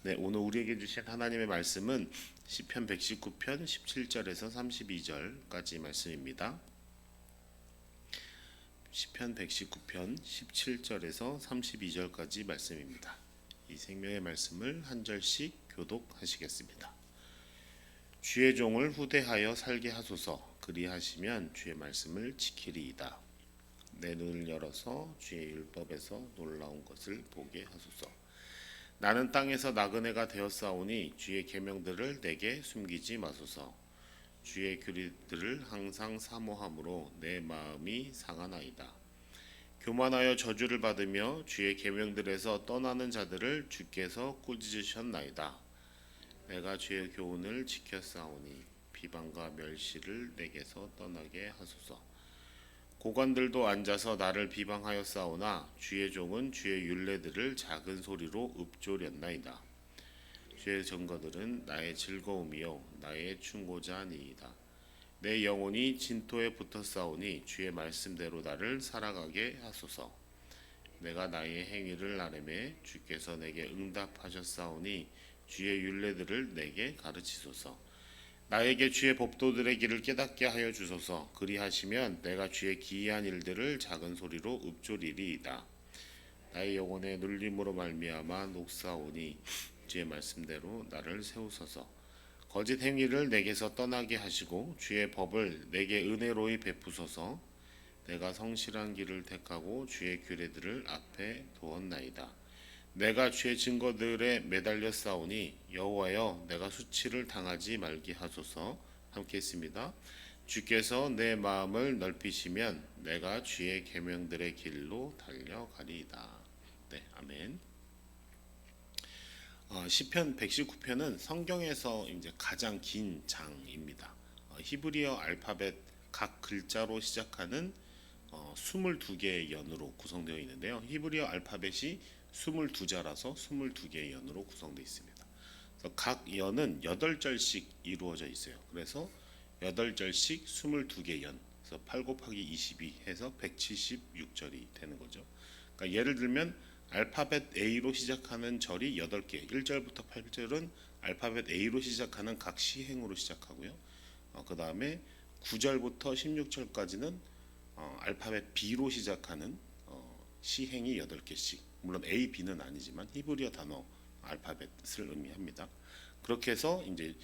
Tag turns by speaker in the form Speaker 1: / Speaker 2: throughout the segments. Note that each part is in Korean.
Speaker 1: 네, 오늘 우리에게 주신 하나님의 말씀은 시편 119편 17절에서 32절까지 말씀입니다. 시편 119편 17절에서 32절까지 말씀입니다. 이 생명의 말씀을 한 절씩 교독하시겠습니다. 주의 종을 후대하여 살게 하소서. 그리하시면 주의 말씀을 지키리이다. 내 눈을 열어서 주의 율법에서 놀라운 것을 보게 하소서. 나는 땅에서 나그네가 되었사오니 주의 계명들을 내게 숨기지 마소서. 주의 규례들을 항상 사모함으로 내 마음이 상하나이다. 교만하여 저주를 받으며 주의 계명들에서 떠나는 자들을 주께서 꾸짖으셨나이다. 내가 주의 교훈을 지켰사오니 비방과 멸시를 내게서 떠나게 하소서. 고관들도 앉아서 나를 비방하였사오나 주의 종은 주의 율례들을 작은 소리로 읊조렸나이다. 주의 증거들은 나의 즐거움이요 나의 충고자니이다. 내 영혼이 진토에 붙었사오니 주의 말씀대로 나를 살아가게 하소서. 내가 나의 행위를 아뢰매 주께서 내게 응답하셨사오니 주의 율례들을 내게 가르치소서. 나에게 주의 법도들의 길을 깨닫게 하여 주소서. 그리하시면 내가 주의 기이한 일들을 작은 소리로 읊조리리이다. 나의 영혼의 눌림으로 말미암아 녹사오니 주의 말씀대로 나를 세우소서. 거짓 행위를 내게서 떠나게 하시고 주의 법을 내게 은혜로이 베푸소서. 내가 성실한 길을 택하고 주의 규례들을 앞에 두었나이다. 내가 주의 증거들에 매달려 싸우니 여호와여 내가 수치를 당하지 말게 하소서. 함께 했습니다. 주께서 내 마음을 넓히시면 내가 주의 계명들의 길로 달려가리이다. 네, 아멘. 시편 119편은 성경에서 이제 가장 긴 장입니다. 히브리어 알파벳 각 글자로 시작하는 22개의 연으로 구성되어 있는데요. 히브리어 알파벳이 22자라서 22개의 연으로 구성되어 있습니다. 그래서 각 연은 8절씩 이루어져 있어요. 그래서 8절씩 22개 연, 그래서 8 곱하기 22 해서 176절이 되는 거죠. 그러니까 예를 들면 알파벳 A로 시작하는 절이 8개, 1절부터 8절은 알파벳 A로 시작하는 각 시행으로 시작하고요. 그 다음에 9절부터 16절까지는 알파벳 B로 시작하는 시행이 8개씩, 물론 A, B는 아니지만 히브리어 단어 알파벳을 의미합니다. 그렇게 해서 이제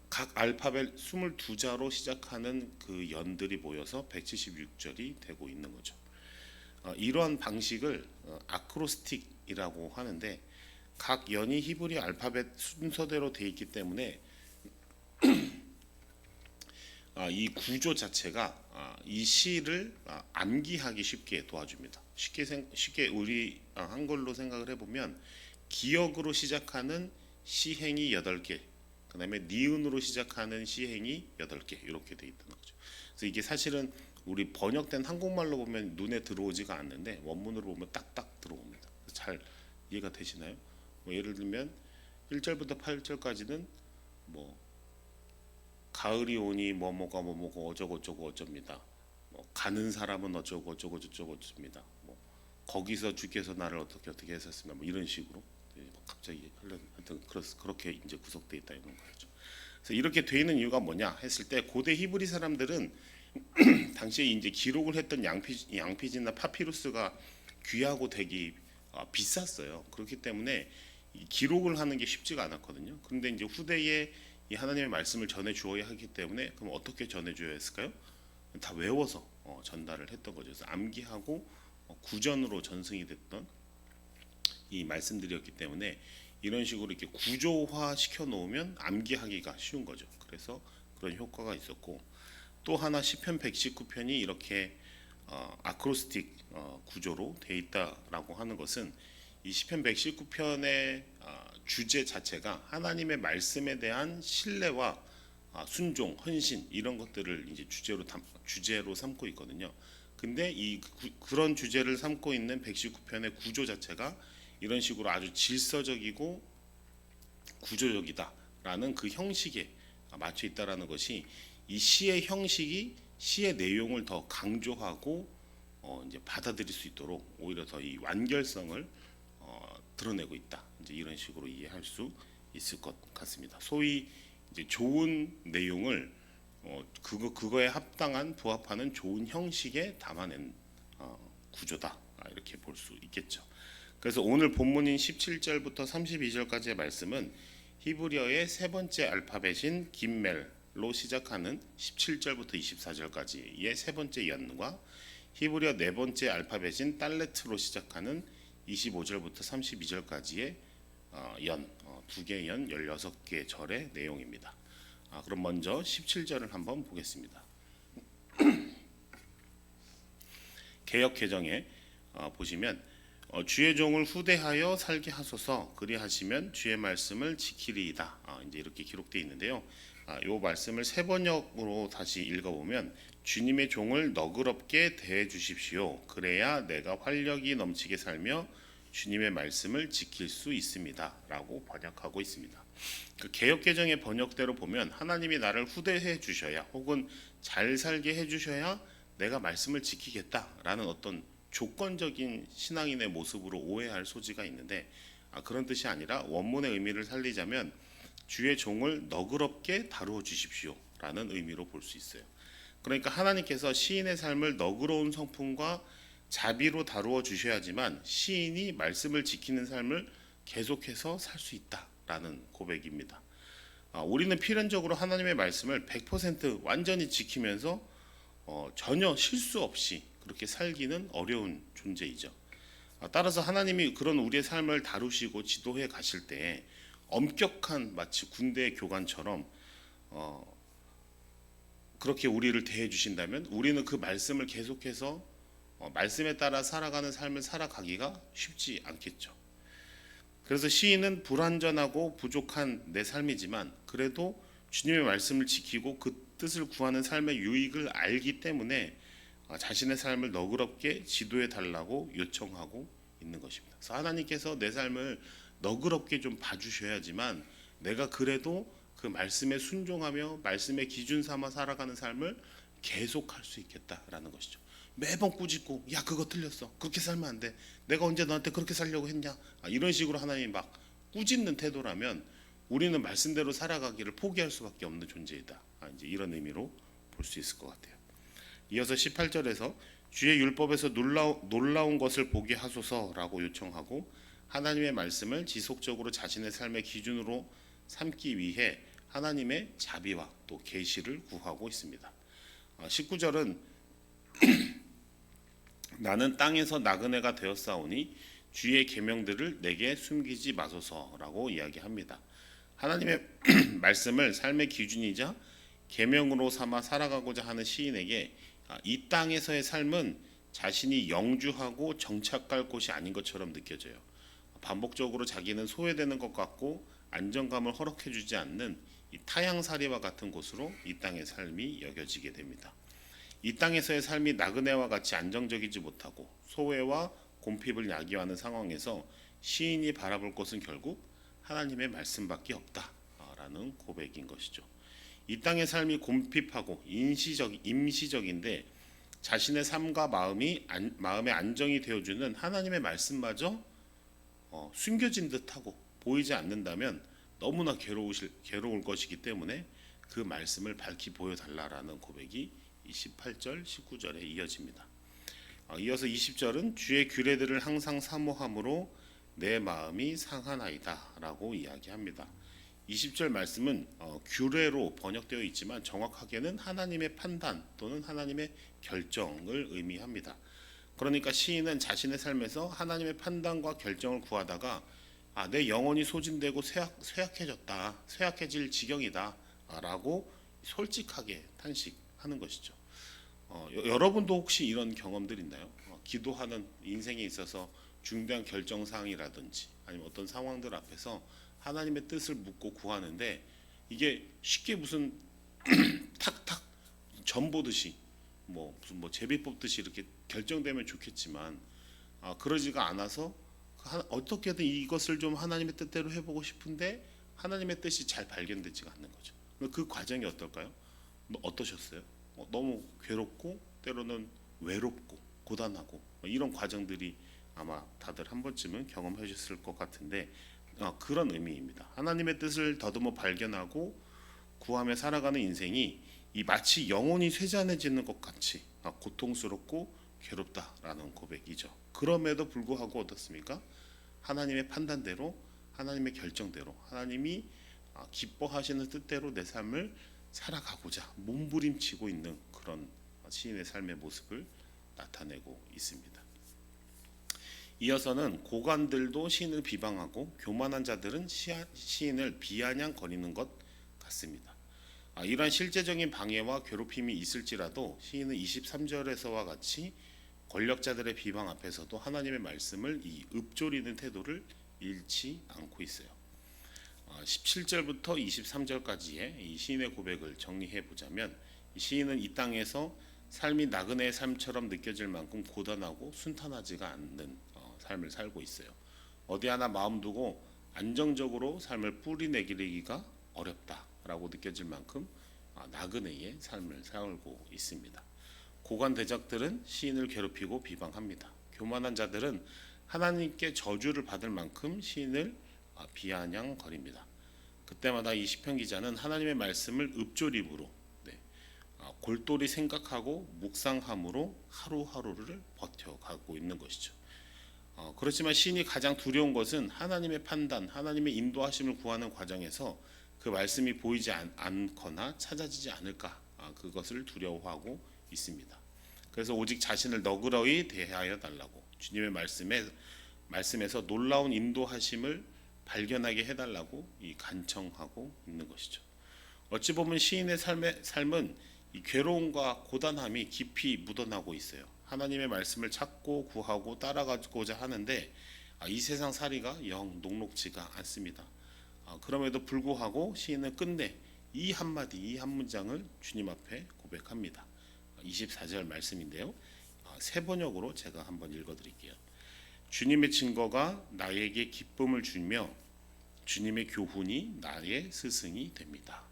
Speaker 1: 각 알파벳 22자로 시작하는 그 연들이 모여서 176절이 되고 있는 거죠. 이러한 방식을 아크로스틱이라고 하는데 각 연이 히브리 알파벳 순서대로 되어 있기 때문에 이 구조 자체가 이 시를 암기하기 쉽게 도와줍니다. 쉽게 우리 한글로 생각을 해보면 기역으로 시작하는 시행이 8개, 그 다음에 니은으로 시작하는 시행이 8개 이렇게 되어 있다는 거죠. 그래서 이게 사실은 우리 번역된 한국말로 보면 눈에 들어오지가 않는데 원문으로 보면 딱딱 들어옵니다. 잘 이해가 되시나요? 예를 들면 1절부터 8절까지는 가을이 오니 뭐뭐가 뭐뭐고 어쩌고저쩌고 어쩝니다. 가는 사람은 어쩌고 어쩌고 저쩌고 어쩝니다. 거기서 주께서 나를 어떻게 했었으면 이런 식으로 갑자기 하여튼 그렇게 이제 구성되어 있다 이런 거죠. 그래서 이렇게 돼 있는 이유가 뭐냐 했을 때 고대 히브리 사람들은 당시에 이제 기록을 했던 양피지나 파피루스가 귀하고 되게 비쌌어요. 그렇기 때문에 기록을 하는 게 쉽지가 않았거든요. 그런데 이제 후대에 이 하나님의 말씀을 전해 주어야 하기 때문에 그럼 어떻게 전해 줘야 했을까요? 다 외워서 전달을 했던 거죠. 그래서 암기하고 구전으로 전승이 됐던 이 말씀들이었기 때문에 이런 식으로 이렇게 구조화 시켜 놓으면 암기하기가 쉬운 거죠. 그래서 그런 효과가 있었고, 또 하나 시편 119편이 이렇게 아크로스틱 구조로 되어 있다라고 하는 것은 이 시편 119편의 주제 자체가 하나님의 말씀에 대한 신뢰와 순종, 헌신 이런 것들을 이제 주제로 삼고 있거든요. 근데 그런 주제를 삼고 있는 119편의 구조 자체가 이런 식으로 아주 질서적이고 구조적이다라는 그 형식에 맞춰 있다라는 것이 이 시의 형식이 시의 내용을 더 강조하고 이제 받아들일 수 있도록 오히려 더 이 완결성을 드러내고 있다. 이제 이런 식으로 이해할 수 있을 것 같습니다. 소위 이제 좋은 내용을 그거에 합당한 부합하는 좋은 형식에 담아낸 구조다, 이렇게 볼 수 있겠죠. 그래서 오늘 본문인 17절부터 32절까지의 말씀은 히브리어의 세 번째 알파벳인 김멜로 시작하는 17절부터 24절까지의 세 번째 연과 히브리어 네 번째 알파벳인 달레트로 시작하는 25절부터 32절까지의 두 개의 연 16개 절의 내용입니다. 그럼 먼저 17절을 한번 보겠습니다. 개역 개정에 보시면 주의 종을 후대하여 살게 하소서, 그리하시면 주의 말씀을 지키리이다. 이제 이렇게 기록되어 있는데요. 이 말씀을 세 번역으로 다시 읽어보면 주님의 종을 너그럽게 대해 주십시오. 그래야 내가 활력이 넘치게 살며 주님의 말씀을 지킬 수 있습니다. 라고 번역하고 있습니다. 그 개역 개정의 번역대로 보면 하나님이 나를 후대해 주셔야, 혹은 잘 살게 해 주셔야 내가 말씀을 지키겠다라는 어떤 조건적인 신앙인의 모습으로 오해할 소지가 있는데, 그런 뜻이 아니라 원문의 의미를 살리자면 주의 종을 너그럽게 다루어 주십시오 라는 의미로 볼 수 있어요. 그러니까 하나님께서 시인의 삶을 너그러운 성품과 자비로 다루어 주셔야지만 시인이 말씀을 지키는 삶을 계속해서 살 수 있다라는 고백입니다. 우리는 필연적으로 하나님의 말씀을 100% 완전히 지키면서 전혀 실수 없이 그렇게 살기는 어려운 존재이죠. 따라서 하나님이 그런 우리의 삶을 다루시고 지도해 가실 때 엄격한 마치 군대 교관처럼 그렇게 우리를 대해 주신다면 우리는 그 말씀을 계속해서 말씀에 따라 살아가는 삶을 살아가기가 쉽지 않겠죠. 그래서 시인은 불완전하고 부족한 내 삶이지만 그래도 주님의 말씀을 지키고 그 뜻을 구하는 삶의 유익을 알기 때문에 자신의 삶을 너그럽게 지도해 달라고 요청하고 있는 것입니다. 그래서 하나님께서 내 삶을 너그럽게 좀 봐주셔야지만 내가 그래도 그 말씀에 순종하며 말씀의 기준 삼아 살아가는 삶을 계속할 수 있겠다라는 것이죠. 매번 꾸짖고 야 그거 틀렸어, 그렇게 살면 안 돼, 내가 언제 너한테 그렇게 살려고 했냐, 이런 식으로 하나님이 막 꾸짖는 태도라면 우리는 말씀대로 살아가기를 포기할 수밖에 없는 존재이다. 이제 이런 의미로 볼 수 있을 것 같아요. 이어서 18절에서 주의 율법에서 놀라운 것을 보게 하소서라고 요청하고 하나님의 말씀을 지속적으로 자신의 삶의 기준으로 삼기 위해 하나님의 자비와 또 계시를 구하고 있습니다. 19절은 나는 땅에서 나그네가 되었사오니 주의 계명들을 내게 숨기지 마소서라고 이야기합니다. 하나님의 말씀을 삶의 기준이자 계명으로 삼아 살아가고자 하는 시인에게 이 땅에서의 삶은 자신이 영주하고 정착할 곳이 아닌 것처럼 느껴져요. 반복적으로 자기는 소외되는 것 같고 안정감을 허락해주지 않는 이 타향살이와 같은 곳으로 이 땅의 삶이 여겨지게 됩니다. 이 땅에서의 삶이 나그네와 같이 안정적이지 못하고 소외와 곰핍을 야기하는 상황에서 시인이 바라볼 것은 결국 하나님의 말씀밖에 없다라는 고백인 것이죠. 이 땅의 삶이 곰핍하고 임시적인데 자신의 삶과 마음의 안정이 되어주는 하나님의 말씀마저 숨겨진 듯하고 보이지 않는다면 너무나 괴로울 것이기 때문에 그 말씀을 밝히 보여달라라는 고백이 28절, 19절에 이어집니다. 이어서 20절은 주의 규례들을 항상 사모함으로 내 마음이 상하나이다 라고 이야기합니다. 20절 말씀은 규례로 번역되어 있지만 정확하게는 하나님의 판단 또는 하나님의 결정을 의미합니다. 그러니까 시인은 자신의 삶에서 하나님의 판단과 결정을 구하다가 내 영혼이 소진되고 쇠약해졌다, 쇠약해질 지경이다 라고 솔직하게 탄식하는 것이죠. 여러분도 혹시 이런 경험들 있나요? 기도하는 인생에 있어서 중대한 결정사항이라든지 아니면 어떤 상황들 앞에서 하나님의 뜻을 묻고 구하는데 이게 쉽게 무슨 탁탁 전 보듯이 무슨 제비 뽑듯이 이렇게 결정되면 좋겠지만 그러지가 않아서 어떻게든 이것을 좀 하나님의 뜻대로 해보고 싶은데 하나님의 뜻이 잘 발견되지가 않는 거죠. 그 과정이 어떨까요? 어떠셨어요? 너무 괴롭고 때로는 외롭고 고단하고 이런 과정들이 아마 다들 한 번쯤은 경험하셨을 것 같은데 그런 의미입니다. 하나님의 뜻을 더듬어 발견하고 구하며 살아가는 인생이 이 마치 영혼이 쇠잔해지는 것 같이 고통스럽고 괴롭다라는 고백이죠. 그럼에도 불구하고 어떻습니까? 하나님의 판단대로, 하나님의 결정대로, 하나님이 기뻐하시는 뜻대로 내 삶을 살아가고자 몸부림치고 있는 그런 시인의 삶의 모습을 나타내고 있습니다. 이어서는 고관들도 시인을 비방하고 교만한 자들은 시인을 비아냥거리는 것 같습니다. 이러한 실제적인 방해와 괴롭힘이 있을지라도 시인은 23절에서와 같이 권력자들의 비방 앞에서도 하나님의 말씀을 이 읊조리는 태도를 잃지 않고 있어요. 17절부터 23절까지의 이 시인의 고백을 정리해 보자면, 시인은 이 땅에서 삶이 나그네의 삶처럼 느껴질 만큼 고단하고 순탄하지가 않는 삶을 살고 있어요. 어디 하나 마음 두고 안정적으로 삶을 뿌리내리기가 어렵다라고 느껴질 만큼 나그네의 삶을 살고 있습니다. 고관 대적들은 시인을 괴롭히고 비방합니다. 교만한 자들은 하나님께 저주를 받을 만큼 시인을 비아냥거립니다. 그때마다 이 시편 기자는 하나님의 말씀을 읊조림으로 골똘히 생각하고 묵상함으로 하루하루를 버텨가고 있는 것이죠. 그렇지만 시인이 가장 두려운 것은 하나님의 판단, 하나님의 인도하심을 구하는 과정에서 그 말씀이 보이지 않거나 찾아지지 않을까, 그것을 두려워하고 있습니다. 그래서 오직 자신을 너그러이 대하여 달라고 주님의 말씀에서 놀라운 인도하심을 발견하게 해달라고 간청하고 있는 것이죠. 어찌 보면 시인의 삶은 이 괴로움과 고단함이 깊이 묻어나고 있어요. 하나님의 말씀을 찾고 구하고 따라가고자 하는데 이 세상 살이가 영 녹록지가 않습니다. 그럼에도 불구하고 시인은 끝내 이 한마디, 이 한 문장을 주님 앞에 고백합니다. 24절 말씀인데요. 세 번역으로 제가 한번 읽어드릴게요. 주님의 증거가 나에게 기쁨을 주며 주님의 교훈이 나의 스승이 됩니다.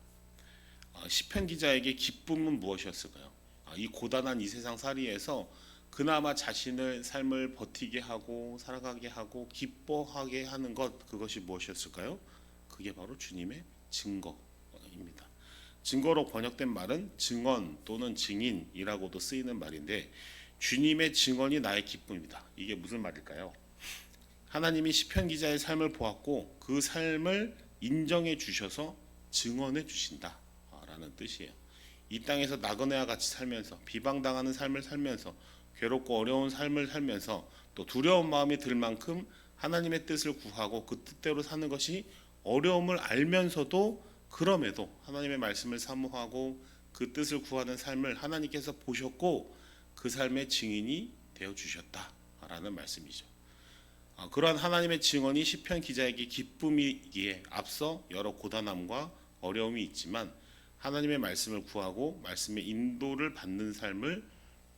Speaker 1: 시편 기자에게 기쁨은 무엇이었을까요? 이 고단한 이 세상 살이에서 그나마 자신의 삶을 버티게 하고 살아가게 하고 기뻐하게 하는 것, 그것이 무엇이었을까요? 그게 바로 주님의 증거입니다. 증거로 번역된 말은 증언 또는 증인이라고도 쓰이는 말인데, 주님의 증언이 나의 기쁨이다. 이게 무슨 말일까요? 하나님이 시편 기자의 삶을 보았고 그 삶을 인정해 주셔서 증언해 주신다 라는 뜻이에요. 이 땅에서 나그네와 같이 살면서 비방당하는 삶을 살면서 괴롭고 어려운 삶을 살면서 또 두려운 마음이 들 만큼 하나님의 뜻을 구하고 그 뜻대로 사는 것이 어려움을 알면서도 그럼에도 하나님의 말씀을 사모하고 그 뜻을 구하는 삶을 하나님께서 보셨고 그 삶의 증인이 되어 주셨다라는 말씀이죠. 그러한 하나님의 증언이 시편 기자에게 기쁨이기에 앞서 여러 고단함과 어려움이 있지만 하나님의 말씀을 구하고 말씀의 인도를 받는 삶을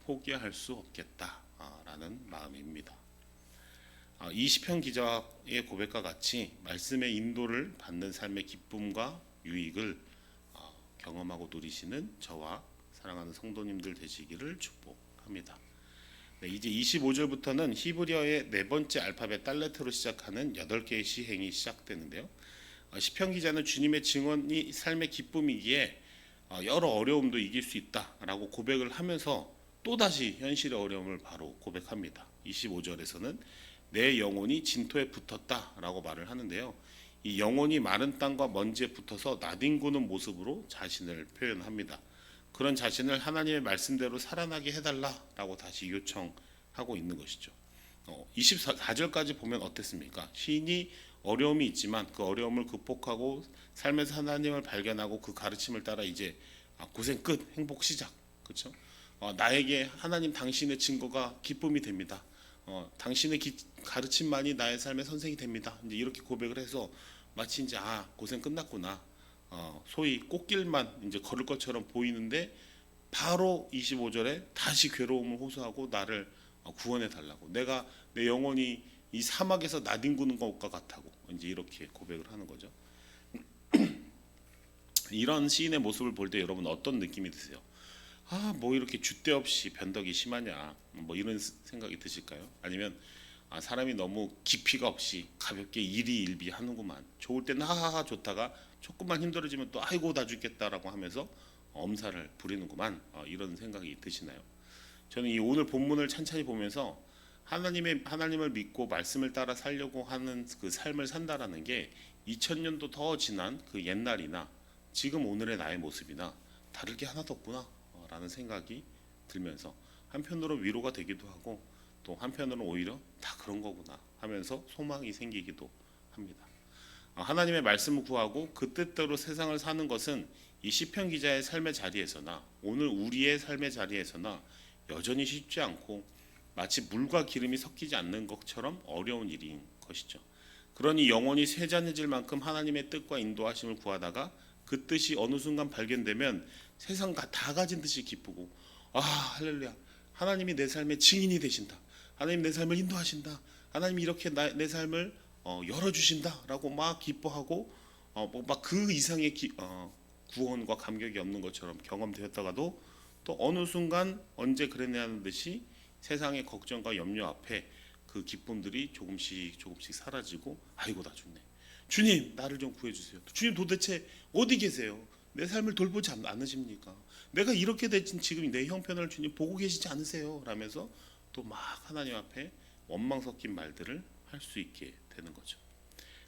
Speaker 1: 포기할 수 없겠다라는 마음입니다. 이 시편 기자의 고백과 같이 말씀의 인도를 받는 삶의 기쁨과 유익을 경험하고 누리시는 저와 사랑하는 성도님들 되시기를 축복합니다. 이제 25절부터는 히브리어의 네 번째 알파벳 달레트로 시작하는 8개의 시행이 시작되는데요. 시편 기자는 주님의 증언이 삶의 기쁨이기에 여러 어려움도 이길 수 있다라고 고백을 하면서 또다시 현실의 어려움을 바로 고백합니다. 25절에서는 내 영혼이 진토에 붙었다라고 말을 하는데요. 이 영혼이 마른 땅과 먼지에 붙어서 나뒹구는 모습으로 자신을 표현합니다. 그런 자신을 하나님의 말씀대로 살아나게 해달라라고 다시 요청하고 있는 것이죠. 24절까지 보면 어땠습니까? 시인이 어려움이 있지만 그 어려움을 극복하고 삶에서 하나님을 발견하고 그 가르침을 따라 이제 고생 끝, 행복 시작. 그렇죠? 나에게 하나님 당신의 증거가 기쁨이 됩니다. 당신의 가르침만이 나의 삶의 선생이 됩니다. 이제 이렇게 고백을 해서 마치 이제 고생 끝났구나. 소위 꽃길만 이제 걸을 것처럼 보이는데 바로 25절에 다시 괴로움을 호소하고 나를 구원해 달라고. 내가 내 영혼이 이 사막에서 나뒹구는 것과 같다고 이제 이렇게 고백을 하는 거죠. 이런 시인의 모습을 볼 때 여러분 어떤 느낌이 드세요? 뭐 이렇게 줏대 없이 변덕이 심하냐, 뭐 이런 생각이 드실까요? 아니면 사람이 너무 깊이가 없이 가볍게 일희일비하는구만. 좋을 때는 하하하 좋다가 조금만 힘들어지면 또 아이고 다 죽겠다라고 하면서 엄살을 부리는구만. 이런 생각이 드시나요? 저는 이 오늘 본문을 찬찬히 보면서 하나님을 믿고 말씀을 따라 살려고 하는 그 삶을 산다라는 게 2000년도 더 지난 그 옛날이나 지금 오늘의 나의 모습이나 다를 게 하나도 없구나라는 생각이 들면서 한편으로 위로가 되기도 하고 또 한편으로는 오히려 다 그런 거구나 하면서 소망이 생기기도 합니다. 하나님의 말씀을 구하고 그 뜻대로 세상을 사는 것은 이 시편 기자의 삶의 자리에서나 오늘 우리의 삶의 자리에서나 여전히 쉽지 않고 마치 물과 기름이 섞이지 않는 것처럼 어려운 일인 것이죠. 그러니 영혼이 세잔해질 만큼 하나님의 뜻과 인도하심을 구하다가 그 뜻이 어느 순간 발견되면 세상 다 가진 듯이 기쁘고 할렐루야, 하나님이 내 삶의 증인이 되신다, 하나님 내 삶을 인도하신다, 하나님이 이렇게 내 삶을 열어주신다라고 막 기뻐하고 막 그 이상의 구원과 감격이 없는 것처럼 경험되었다가도 또 어느 순간 언제 그랬냐는 듯이 세상의 걱정과 염려 앞에 그 기쁨들이 조금씩 사라지고 아이고 다 죽네. 주님 나를 좀 구해주세요. 주님 도대체 어디 계세요? 내 삶을 돌보지 않으십니까? 내가 이렇게 된 지금 내 형편을 주님 보고 계시지 않으세요? 라면서 또 막 하나님 앞에 원망 섞인 말들을 할 수 있게 되는 거죠.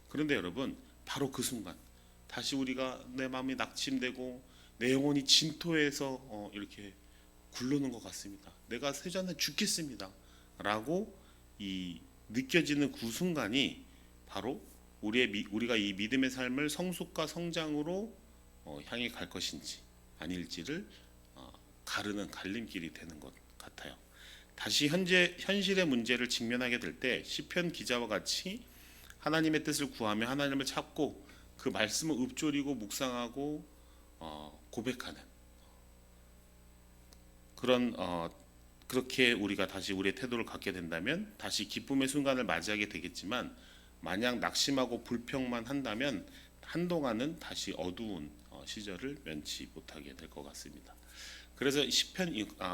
Speaker 1: 그런데 여러분 바로 그 순간 다시 우리가 내 마음이 낙심되고 내 영혼이 진토에서 이렇게 굴르는 것 같습니다. 내가 세잔에 죽겠습니다 라고 이 느껴지는 그 순간이 바로 우리가 이 믿음의 삶을 성숙과 성장으로 향해 갈 것인지 아닐지를 가르는 갈림길이 되는 것 같아요. 다시 현실의 문제를 직면하게 될 때 시편 기자와 같이 하나님의 뜻을 구하며 하나님을 찾고 그 말씀을 읊조리고 묵상하고 고백하는 그런 그렇게 우리가 다시 우리의 태도를 갖게 된다면 다시 기쁨의 순간을 맞이하게 되겠지만 만약 낙심하고 불평만 한다면 한동안은 다시 어두운 시절을 면치 못하게 될 것 같습니다. 그래서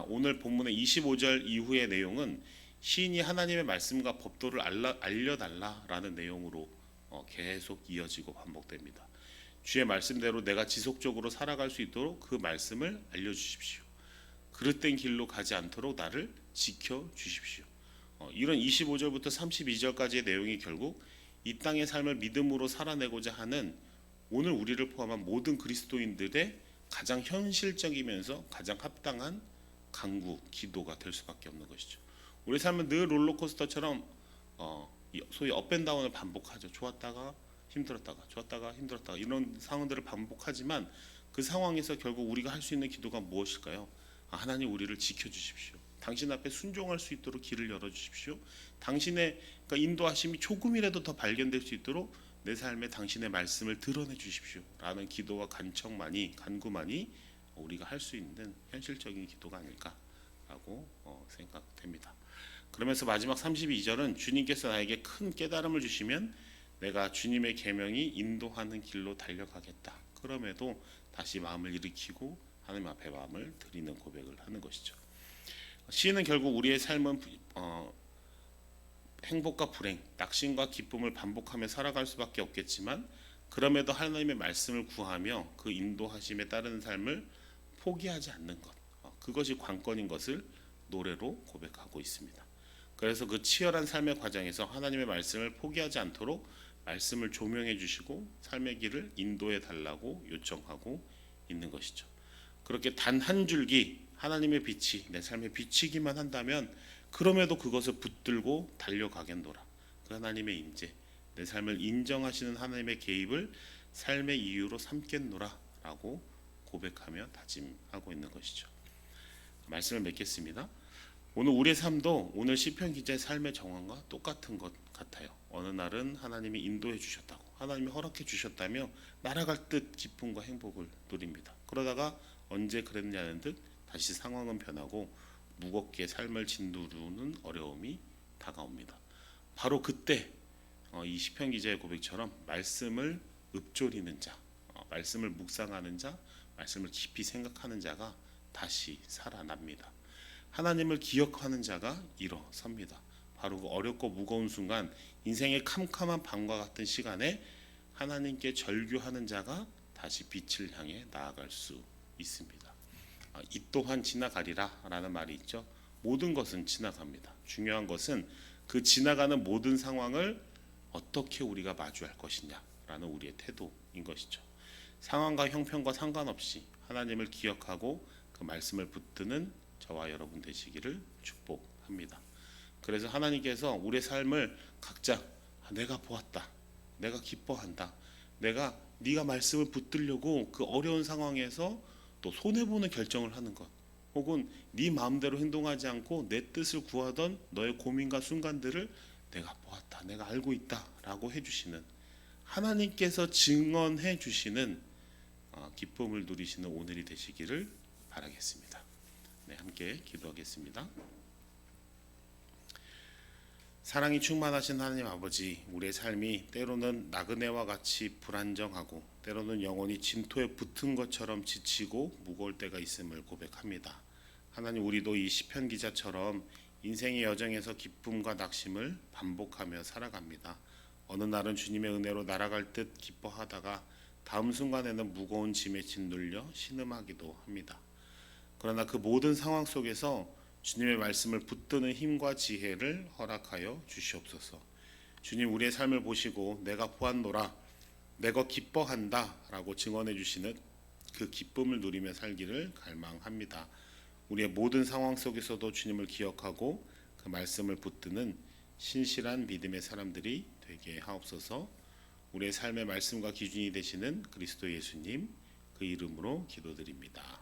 Speaker 1: 오늘 본문의 25절 이후의 내용은 시인이 하나님의 말씀과 법도를 알려달라라는 내용으로 계속 이어지고 반복됩니다. 주의 말씀대로 내가 지속적으로 살아갈 수 있도록 그 말씀을 알려주십시오. 그릇된 길로 가지 않도록 나를 지켜주십시오. 이런 25절부터 32절까지의 내용이 결국 이 땅의 삶을 믿음으로 살아내고자 하는 오늘 우리를 포함한 모든 그리스도인들의 가장 현실적이면서 가장 합당한 간구, 기도가 될 수밖에 없는 것이죠. 우리 삶은 늘 롤러코스터처럼 소위 업앤다운을 반복하죠. 좋았다가 힘들었다가 이런 상황들을 반복하지만 그 상황에서 결국 우리가 할 수 있는 기도가 무엇일까요? 하나님 우리를 지켜주십시오. 당신 앞에 순종할 수 있도록 길을 열어주십시오. 당신의 인도하심이 조금이라도 더 발견될 수 있도록 내 삶에 당신의 말씀을 드러내 주십시오 라는 기도와 간구만이 우리가 할 수 있는 현실적인 기도가 아닐까라고 생각됩니다. 그러면서 마지막 32절은 주님께서 나에게 큰 깨달음을 주시면 내가 주님의 계명이 인도하는 길로 달려가겠다. 그럼에도 다시 마음을 일으키고 하나님 앞에 마음을 드리는 고백을 하는 것이죠. 시인은 결국 우리의 삶은 행복과 불행, 낙심과 기쁨을 반복하며 살아갈 수밖에 없겠지만 그럼에도 하나님의 말씀을 구하며 그 인도하심에 따르는 삶을 포기하지 않는 것, 그것이 관건인 것을 노래로 고백하고 있습니다. 그래서 그 치열한 삶의 과정에서 하나님의 말씀을 포기하지 않도록 말씀을 조명해 주시고 삶의 길을 인도해 달라고 요청하고 있는 것이죠. 그렇게 단 한 줄기 하나님의 빛이 내 삶에 비치기만 한다면 그럼에도 그것을 붙들고 달려가겠노라. 그 하나님의 임재, 내 삶을 인정하시는 하나님의 개입을 삶의 이유로 삼겠노라 라고 고백하며 다짐하고 있는 것이죠. 말씀을 맺겠습니다. 오늘 우리의 삶도 오늘 시편 기자의 삶의 정황과 똑같은 것 같아요. 어느 날은 하나님이 인도해 주셨다고, 하나님이 허락해 주셨다며 날아갈 듯 기쁨과 행복을 누립니다. 그러다가 언제 그랬냐는 듯 다시 상황은 변하고 무겁게 삶을 짓누르는 어려움이 다가옵니다. 바로 그때 이 시편 기자의 고백처럼 말씀을 읊조리는 자, 말씀을 묵상하는 자, 말씀을 깊이 생각하는 자가 다시 살아납니다. 하나님을 기억하는 자가 일어섭니다. 바로 그 어렵고 무거운 순간, 인생의 캄캄한 밤과 같은 시간에 하나님께 절규하는 자가 다시 빛을 향해 나아갈 수 있습니다. 이 또한 지나가리라 라는 말이 있죠. 모든 것은 지나갑니다. 중요한 것은 그 지나가는 모든 상황을 어떻게 우리가 마주할 것이냐 라는 우리의 태도인 것이죠. 상황과 형편과 상관없이 하나님을 기억하고 그 말씀을 붙드는 저와 여러분 되시기를 축복합니다. 그래서 하나님께서 우리의 삶을 각자 내가 보았다, 내가 기뻐한다, 내가 네가 말씀을 붙들려고 그 어려운 상황에서 또 손해보는 결정을 하는 것, 혹은 네 마음대로 행동하지 않고 내 뜻을 구하던 너의 고민과 순간들을 내가 보았다, 내가 알고 있다 라고 해주시는, 하나님께서 증언해 주시는 기쁨을 누리시는 오늘이 되시기를 바라겠습니다. 네, 함께 기도하겠습니다. 사랑이 충만하신 하나님 아버지, 우리의 삶이 때로는 나그네와 같이 불안정하고 때로는 영혼이 진토에 붙은 것처럼 지치고 무거울 때가 있음을 고백합니다. 하나님, 우리도 이 시편 기자처럼 인생의 여정에서 기쁨과 낙심을 반복하며 살아갑니다. 어느 날은 주님의 은혜로 날아갈 듯 기뻐하다가 다음 순간에는 무거운 짐에 짓눌려 신음하기도 합니다. 그러나 그 모든 상황 속에서 주님의 말씀을 붙드는 힘과 지혜를 허락하여 주시옵소서. 주님, 우리의 삶을 보시고 내가 보았노라, 내가 기뻐한다 라고 증언해 주시는 그 기쁨을 누리며 살기를 갈망합니다. 우리의 모든 상황 속에서도 주님을 기억하고 그 말씀을 붙드는 신실한 믿음의 사람들이 되게 하옵소서. 우리의 삶의 말씀과 기준이 되시는 그리스도 예수님, 그 이름으로 기도드립니다.